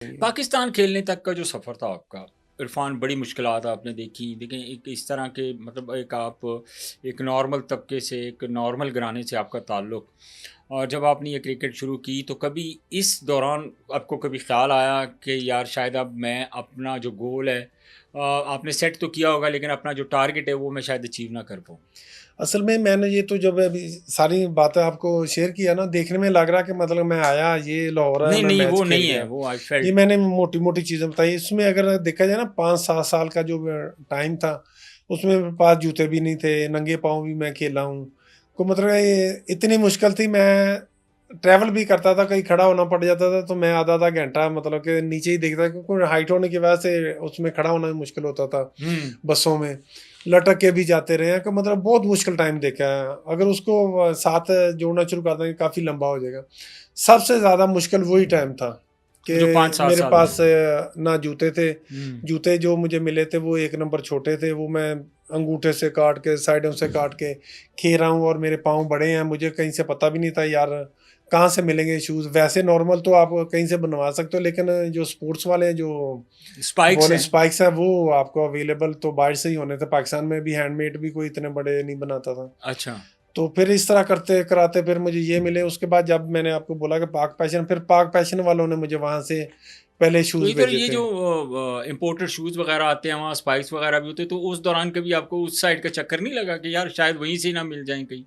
पाकिस्तान खेलने तक का जो सफ़र था आपका, इरफ़ान बड़ी मुश्किलात आपने देखी। देखें एक इस तरह के मतलब एक आप एक नॉर्मल तबके से, एक नॉर्मल घराने से आपका ताल्लुक़ और जब आपने ये क्रिकेट शुरू की तो कभी इस दौरान आपको कभी ख़्याल आया कि यार शायद अब मैं अपना जो गोल है आपने सेट तो किया होगा लेकिन अपना जो टारगेट है वो मैं शायद अचीव ना कर पाऊँ? असल में मैंने ये तो जब अभी सारी बातें आपको शेयर किया ना, देखने में लग रहा कि मतलब मैं आया, ये लाहौर है, नहीं, मैं नहीं मैच वो खेल नहीं है, गया। वो आई ये फेल्ट। मैंने मोटी-मोटी चीज़ें बताई। इसमें अगर देखा जाए ना 5-7 साल का जो टाइम था, उसमें मेरे पास जूते भी नहीं थे, नंगे पाँव भी मैं खेला हूँ। तो मतलब ये इतनी मुश्किल थी, मैं ट्रैवल भी करता था, कहीं खड़ा होना पड़ जाता था, तो मैं आधा-आधा घंटा मतलब कि नीचे ही देखता, क्योंकि हाइट होने की वजह से उसमें खड़ा होना भी मुश्किल होता था, हुँ। बसों में। लटक के भी जाते रहे हैं, कि मतलब बहुत मुश्किल टाइम देखा है। अगर उसको साथ जोड़ना शुरू कर देंगे, काफ़ी लंबा हो जाएगा। सबसे ज़्यादा मुश्किल वही टाइम था जो कि 5-7 मेरे साल में। पास ना जूते थे। हुँ। जूते जो मुझे मिले थे वो 1 नंबर छोटे थे, वो मैं अंगूठे से काट के, साइडों से काट के खेल रहा हूँ, और मेरे पाँव बड़े हैं, मुझे कहीं से पता भी नहीं था यार कहाँ से मिलेंगे शूज़। वैसे नॉर्मल तो आप कहीं से बनवा सकते हो, लेकिन जो स्पोर्ट्स वाले जो स्पाइक्स बॉल हैं। स्पाइक्स है वो आपको अवेलेबल तो बाहर से ही होने थे। पाकिस्तान में भी हैंडमेड भी कोई इतने बड़े नहीं बनाता था। अच्छा। तो फिर इस तरह करते कराते फिर मुझे ये मिले। उसके बाद जब मैंने आपको बोला कि पाक पैशन, फिर पाक पैशन वालों ने मुझे वहाँ से पहले तो शूज़ इधर भेजे ये थे। जो इम्पोर्टेड शूज़ वगैरह आते हैं, वहाँ स्पाइक्स वगैरह भी होते हैं, तो उस दौरान कभी आपको उस साइड का चक्कर नहीं लगा कि यार शायद वहीं से ना मिल जाएँ कहीं?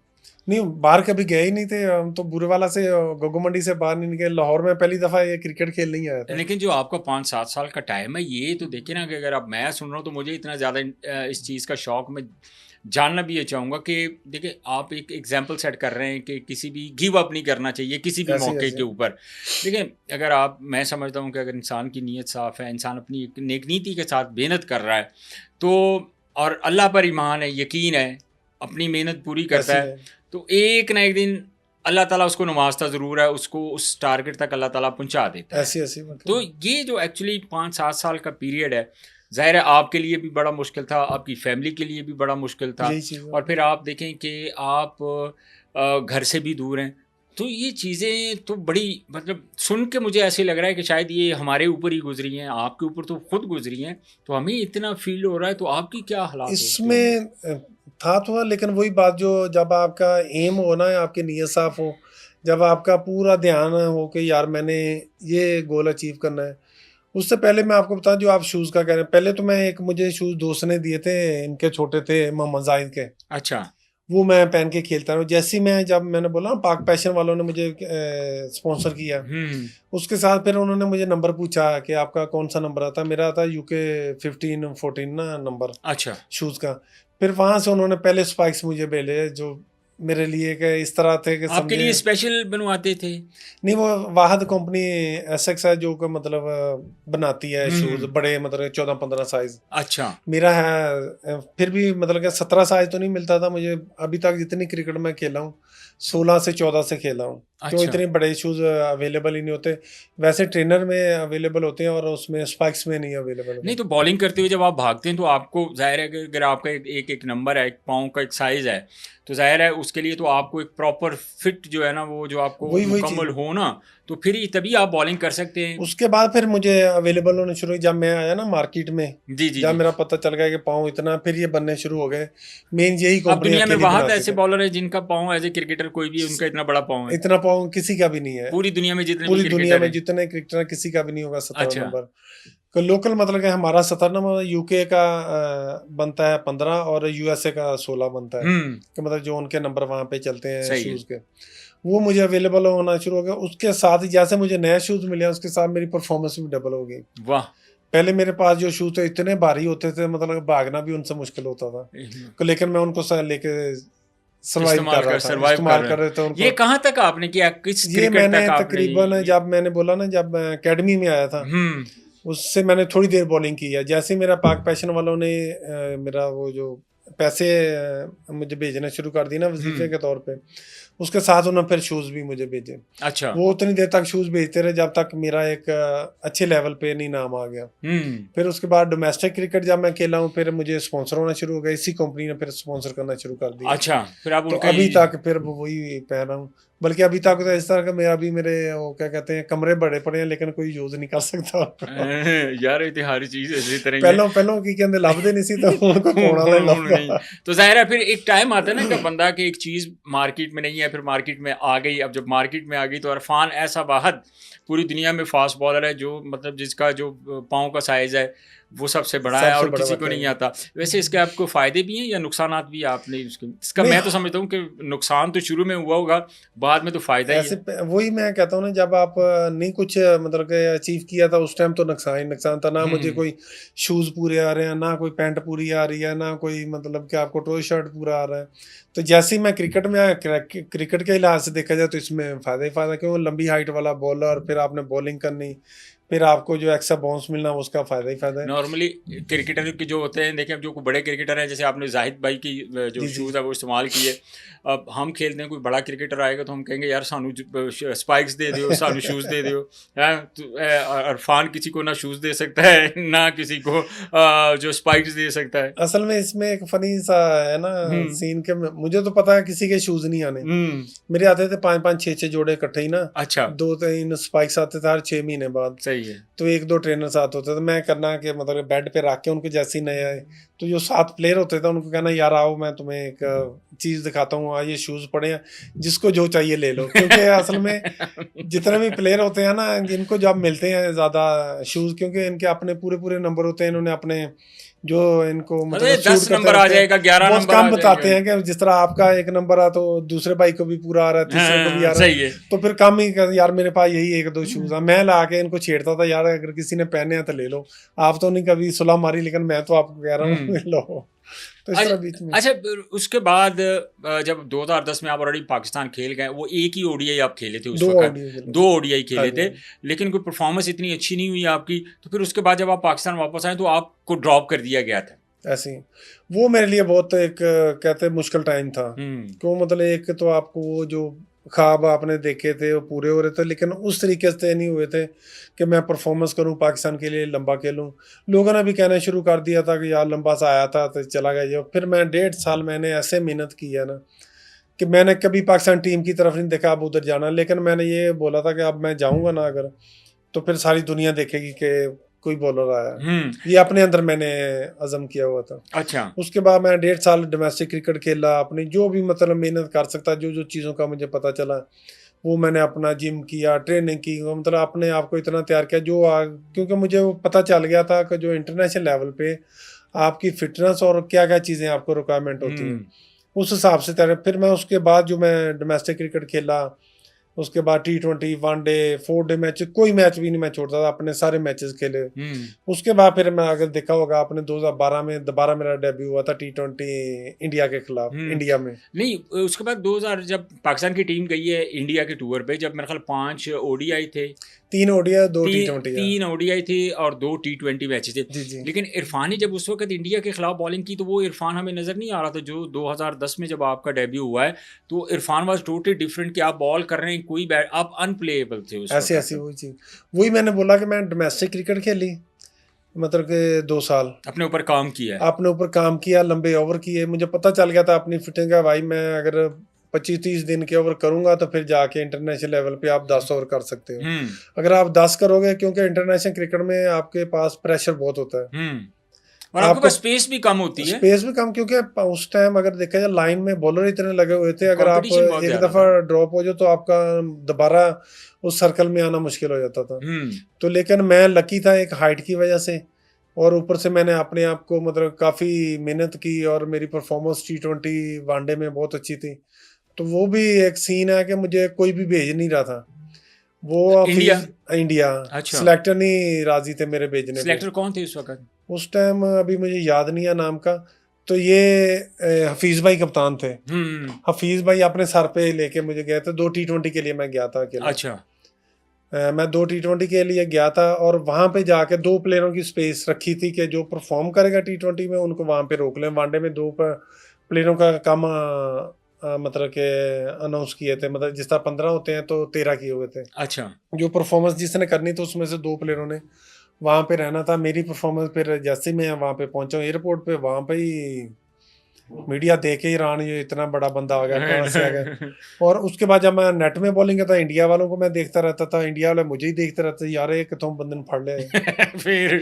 नहीं, बाहर कभी गए ही नहीं थे हम, तो बुरेवाला से गोगो मंडी से बाहर नहीं निकले। लाहौर में पहली दफ़ा ये क्रिकेट खेलने ही आया था। लेकिन जो आपका 5-7 साल का टाइम है, ये तो देखिए ना कि अगर अब मैं सुन रहा हूँ तो मुझे इतना ज़्यादा इस चीज़ का शौक मैं जानना भी ये चाहूँगा कि देखिए आप एक एग्ज़ाम्पल सेट कर रहे हैं कि किसी भी गिव अप नहीं करना चाहिए किसी भी ऐसे ही मौके ऐसे के ऊपर। देखिए अगर आप मैं समझता हूँ कि अगर इंसान की नीयत साफ़ है, इंसान अपनी एक नेक नीति के साथ मेहनत कर रहा है, तो और अल्लाह पर ईमान है, यकीन है, अपनी मेहनत पूरी करता ऐसे ही है, है। तो एक ना एक दिन अल्लाह ताला उसको नवाज़ता ज़रूर है, उसको उस टारगेट तक अल्लाह ताला पहुँचा देता है। ऐसे ऐसे तो मतलब। ये जो एक्चुअली 5-7 साल का पीरियड है, ज़ाहिर है आपके लिए भी बड़ा मुश्किल था, आपकी फ़ैमिली के लिए भी बड़ा मुश्किल था यही चीज़ है। और फिर आप देखें कि आप घर से भी दूर हैं। तो ये चीज़ें तो बड़ी मतलब सुन के मुझे ऐसे लग रहा है कि शायद ये हमारे ऊपर ही गुज़री हैं, आपके ऊपर तो खुद गुज़री हैं, तो हमें इतना फ़ील हो रहा है, तो आपकी क्या हालात होते होंगे? इसमें था तो, लेकिन वही बात, जो जब आपका एम हो ना, आपकी नीयत साफ हो, जब आपका पूरा ध्यान हो कि यार मैंने ये गोल अचीव करना है। उससे पहले मैं आपको बताऊं, जो आप शूज़ का कह रहे हैं, पहले तो मैं एक मुझे शूज़ दोस्त ने दिए थे, इनके छोटे थे, मोहम्मद जाहिद के। अच्छा। वो मैं पहन के खेलता रहा। जैसे ही मैं, जब मैंने बोला ना पाक पैशन वालों ने मुझे स्पॉन्सर किया, हुँ। उसके साथ फिर उन्होंने मुझे नंबर पूछा कि आपका कौन सा नंबर आता है। मेरा आता यूके 15-14 ना नंबर अच्छा। शूज़ का। फिर वहाँ से उन्होंने पहले स्पाइक्स मुझे भेजे, जो मेरे लिए कि इस तरह थे कि आपके समझे। लिए स्पेशल बनवाते थे? नहीं, वो वाहद कंपनी एसेक्स है, जो कि मतलब बनाती है शूज़ हुँ। बड़े, मतलब 14-15 साइज़। अच्छा। मेरा है फिर भी मतलब कि 17 साइज़ तो नहीं मिलता था मुझे। अभी तक जितनी क्रिकेट मैं खेला हूँ, 16 से 14 से खेला हूँ। क्यों, अच्छा। इतने बड़े शूज़ अवेलेबल ही नहीं होते। वैसे ट्रेनर में अवेलेबल होते हैं, और उसमें स्पाइक्स में नहीं अवेलेबल नहीं होते। तो बॉलिंग करते हुए जब आप भागते हैं तो आपको ज़ाहिर है कि अगर आपका एक नंबर है, एक पाँव का एक साइज़ है, तो ज़ाहिर है उसके लिए तो आपको एक प्रॉपर फिट जो है ना वो जो आपको वही वही चीज़। मुकम्मल हो ना, तो फिर ही तभी आप बॉलिंग कर सकते हैं। उसके बाद फिर मुझे अवेलेबल होने शुरू हुई, जब मैं आया ना मार्केट में, जी, जी, जब जी। मेरा पता चल गया कि पाँव इतना, फिर ये बनने शुरू हो गए। मेन यही अब कंपनी दुनिया में अकेली बहुत बनाती ऐसे थी। बॉलर हैं जिनका पाँव एज़ ए क्रिकेटर कोई भी उनका इतना बड़ा पाँव है। इतना पाँव किसी का भी नहीं है। पूरी दुनिया में जितने भी पूरी दुनिया क्रिकेटर में हैं। जितने क्रिकेटर हैं, किसी का भी नहीं होगा 17 अच्छा। नंबर। तो लोकल मतलब कि हमारा 17 नंबर, यूके का बनता है 15, और यूएसए का 16 बनता है। हुँ। कि मतलब जो उनके नंबर वहाँ पे चलते हैं सही है। शूज़ के, वो मुझे अवेलेबल होना शुरू हो गया। उसके साथ ही जैसे मुझे नए शूज़ मिले, उसके साथ मेरी परफॉर्मेंस भी डबल हो गई। वाह! पहले मेरे पास जो शूज़ थे इतने भारी होते थे, मतलब भागना भी उनसे मुश्किल होता था। लेकिन मैं उनको लेके सर्वाइव कर इस्तेमाल रहा कर था, सर्वाइव कर इस्तेमाल रहे कर हैं। रहे थे ये उनको। कहाँ तक आपने किया? किस ये क्रिकेट मैंने तक आपने तकरीबन, ये जब मैंने बोला ना, जब मैं अकेडमी में आया था, हुँ। उससे मैंने थोड़ी देर बॉलिंग की है। जैसे ही मेरा पाक पैशन वालों ने मेरा वो जो पैसे मुझे भेजना शुरू कर दिए ना हुँ। वजीफे के तौर पे, उसके साथ उन्होंने फिर शूज़ भी मुझे भेजे। अच्छा। वो उतनी देर तक शूज़ भेजते रहे जब तक मेरा एक अच्छे लेवल पे नहीं नाम आ गया। फिर उसके बाद डोमेस्टिक क्रिकेट जब मैं खेला हूँ, फिर मुझे स्पॉन्सर होना शुरू हो गया, इसी कंपनी ने फिर स्पॉन्सर करना शुरू कर दिया। अच्छा, फिर आप तो उनका अभी ही तक फिर वही पहन रहा हूँ, बल्कि अभी तक तो इस तरह का मेरा भी मेरे वो क्या कहते हैं कमरे बड़े पड़े हैं, लेकिन कोई यूज़ नहीं कर सकता। यार ये तो हर चीज़ इसी तरह ही है। पहलों पहलों की कहते लभदे नहीं सी तो उनको हुँ, होना नहीं हुँ, नहीं। लभदा। तो ज़ाहिर है फिर एक टाइम आता है ना कि बंदा कि एक चीज़ मार्केट में नहीं है, फिर मार्केट में आ गई। अब जब मार्केट में आ गई तो इरफान ऐसा वाहद पूरी दुनिया में फास्ट बॉलर है जो मतलब जिसका जो पाँव का साइज़ है वो सबसे बड़ा है सबसे और बड़ा किसी को वाक़या नहीं है। आता। वैसे इसके आपको फ़ायदे भी हैं या नुकसानात भी आपने इसके इसका नहीं मैं तो समझता हूँ कि नुकसान तो शुरू में हुआ होगा, बाद में तो फ़ायदा ही ऐसे है। वही मैं कहता हूँ ना, जब आप नहीं कुछ मतलब कि अचीव किया था उस टाइम तो नुकसान ही नुकसान था। ना मुझे हुँ, कोई शूज़ पूरे आ रहे हैं, ना कोई पैंट पूरी आ रही है, ना कोई मतलब कि आपको टो शर्ट पूरा आ रहा है। तो जैसे ही मैं क्रिकेट में आया, क्रिकेट के लिहाज से देखा जाए तो इसमें फ़ायदा ही फ़ायदा, क्यों लंबी हाइट वाला बॉलर, फिर आपने बॉलिंग करनी, फिर आपको जो एक्स्ट्रा बाउंस मिलना, उसका फ़ायदा ही फ़ायदा है। नॉर्मली क्रिकेटर के जो होते हैं देखिए अब जो बड़े क्रिकेटर हैं जैसे आपने जाहिद भाई की जो जी, जी। शूज़ है वो इस्तेमाल किए। अब हम खेलते हैं कोई बड़ा क्रिकेटर आएगा तो हम कहेंगे यार सानू स्पाइक्स दे दियो सानू शूज़ दे दियो। हैं? तो इरफान किसी को ना शूज़ दे सकता है ना किसी को जो स्पाइक्स दे सकता है। असल में इसमें एक फ़नी सा है ना हुँ, सीन, के मुझे तो पता है किसी के शूज़ नहीं आने। हुँ, मेरे आते थे 5-5 6-6 जोड़े इकट्ठे ही ना, अच्छा, 2-3 स्पाइक्स आते थे हर 6 महीने बाद। सही है। तो 1-2 ट्रेनर साथ होते थे, मैं करना कि मतलब बेड पे रख के उनको जैसे ही नए आए, तो जो 7 प्लेयर होते थे उनको कहना यार आओ मैं तुम्हें एक चीज़ दिखाता हूँ, ये शूज़ पड़े हैं, जिसको जो चाहिए ले लो। क्योंकि असल में जितने भी प्लेयर होते हैं ना, इनको जब मिलते हैं ज़्यादा शूज़, क्योंकि इनके अपने पूरे-पूरे नंबर होते हैं, इन्होंने अपने जो इनको अरे मतलब सूट 10 करते नंबर आ रहते हैं, जाएगा, 11 बहुत नंबर आ कम जाएगा। बताते हैं कि जिस तरह आपका एक नंबर आ तो दूसरे भाई को भी पूरा आ रहा है, तीसरे को भी हाँ, आ रहा है। सही है। तो फिर कम ही कर, यार मेरे पास यही 1-2 शूज़ हैं। मैं ला के इनको छेड़ता था, यार अगर किसी ने पहने हैं तो ले लो। आप तो नहीं कभी सुलह मारी, लेकिन मैं तो आपको कह रहा हूँ हुँ। लो। तो इस अच्छा तरह बीच में अच्छा, फिर उसके बाद जब 2010 में आप ऑलरेडी पाकिस्तान खेल गए, वो एक ही ओडीआई आप खेले थे उस 2 वक़्त, ऑडियो खेले 2 थे। ओडीआई हाँ खेले जी, थे, हाँ जी। लेकिन कोई परफ़ॉर्मेंस इतनी अच्छी नहीं हुई आपकी, तो फिर उसके बाद जब आप पाकिस्तान वापस आए, तो आपको ड्रॉप कर दिया गया था। ऐसे ही। वो मेरे लिए बहुत एक कहते हैं मुश्किल टाइम था। हुँ, क्यों, मतलब एक तो आपको वो जो ख्वाब आपने देखे थे वो पूरे हो रहे थे, लेकिन उस तरीके से नहीं हुए थे कि मैं परफॉर्मेंस करूं पाकिस्तान के लिए, लंबा खेलूं। लोगों ने भी कहना शुरू कर दिया था कि यार लंबा सा आया था तो चला गया। जो फिर मैं 1.5 साल मैंने ऐसे मेहनत की है ना, कि मैंने कभी पाकिस्तान टीम की तरफ नहीं देखा अब उधर जाना, लेकिन मैंने ये बोला था कि अब मैं जाऊंगा ना अगर, तो फिर सारी दुनिया देखेगी कि कोई बॉलर आया है। हुँ, ये अपने अंदर मैंने अज़म किया हुआ था। अच्छा, उसके बाद मैं 1.5 साल डोमेस्टिक क्रिकेट खेला, अपनी जो भी मतलब मेहनत कर सकता, जो जो चीज़ों का मुझे पता चला वो मैंने अपना जिम किया, ट्रेनिंग की, मतलब अपने आप को इतना तैयार किया क्योंकि मुझे वो पता चल गया था कि जो इंटरनेशनल लेवल पे आपकी फिटनेस और क्या क्या चीज़ें आपको रिक्वायरमेंट होती हैं, हुँ, उस हिसाब से तैयार। फिर मैं उसके बाद जो मैं डोमेस्टिक क्रिकेट खेला, उसके बाद T20 वनडे 4 डे मैच, कोई मैच भी नहीं मैं छोड़ता था, अपने सारे मैचेस खेले। हुँ। उसके बाद फिर मैं अगर देखा होगा आपने 2012 में दोबारा मेरा डेब्यू हुआ था T20 इंडिया के खिलाफ, हुँ। इंडिया में। नहीं उसके बाद 2000 जब पाकिस्तान की टीम गई है इंडिया के टूर पे, जब मेरे ख़्याल 5 ओडीआई थे, 3 ओडीआई 2 ती T20 है। 3 ओडीआई थे और 2 टी20 मैचेस थे। जी, जी। लेकिन इरफ़ान ने जब उस वक़्त इंडिया के खिलाफ बॉलिंग की, तो वो इरफ़ान हमें नज़र नहीं आ रहा था, जो 2010 में जब आपका डेब्यू हुआ है, तो इरफ़ान वाज़ टोटली डिफरेंट कि आप बॉल कर रहे हैं, कोई बैट आप अनप्लेएबल थे उस ऐसी-ऐसी वक़्त। वही चीज़। वही मैंने बोला कि मैं डोमेस्टिक क्रिकेट खेली, मतलब कि 2 साल। अपने ऊपर काम किया है। अपने ऊपर काम किया, लंबे ओवर किए, मुझे पता चल गया था अपनी फिटिंग का, भाई मैं अगर 25-30 दिन के ओवर करूँगा तो फिर जाके इंटरनेशनल लेवल पे आप 10 ओवर कर सकते हो। हुँ, अगर आप 10 करोगे, क्योंकि इंटरनेशनल क्रिकेट में आपके पास प्रेशर बहुत होता है। हुँ। और आपके आपको पास स्पेस भी कम होती है, स्पेस भी कम, क्योंकि उस टाइम अगर देखा जाए लाइन में बॉलर इतने लगे हुए थे, अगर आप कॉम्पिटिशन बहुत एक ज़्यादा दफ़ा था। ड्रॉप हो जाओ तो आपका दोबारा उस सर्कल में आना मुश्किल हो जाता था। हुँ, तो लेकिन मैं लकी था एक हाइट की वजह से, और ऊपर से मैंने अपने आप को मतलब काफ़ी मेहनत की, और मेरी परफॉर्मेंस T20 वनडे में बहुत अच्छी थी। तो वो भी एक सीन है कि मुझे कोई भी भेज नहीं रहा था। वो इंडिया हफ़ीज़ इंडिया अच्छा, सिलेक्टर नहीं राज़ी थे मेरे भेजने पे। सिलेक्टर कौन थे उस वक़्त? उस टाइम अभी मुझे याद नहीं है नाम का। तो ये हफ़ीज़ भाई कप्तान थे। हुँ, हफ़ीज़ भाई अपने सर पे लेके मुझे गए थे, 2 T20 के लिए मैं गया था अकेला। अच्छा। मैं 2 T20 के लिए गया था, और वहाँ पे जाके 2 प्लेयरों की स्पेस रखी थी कि जो परफ़ॉर्म करेगा T20 में उनको वहाँ पे रोक लें। वनडे में 2 प प्लेयरों का कम मतलब के अनाउंस किए थे, मतलब जिस तरह 15 होते हैं तो 13 किए हुए थे। अच्छा। जो परफॉर्मेंस जिसने करनी थी उसमें से 2 प्लेयरों ने वहाँ पे रहना था। मेरी परफॉर्मेंस फिर जैसे मैं वहाँ पे पहुंचा हूँ एयरपोर्ट पे, वहाँ पे ही मीडिया देखे ईरान ये इतना बड़ा बंदा आ गया, कहाँ से आ गया। और उसके बाद जब मैं नेट में बॉलिंग करता इंडिया वालों को मैं देखता रहता था, इंडिया वाले मुझे ही देखते रहते थे, यार ये कितों बंदे ने फड़ लिया है। फिर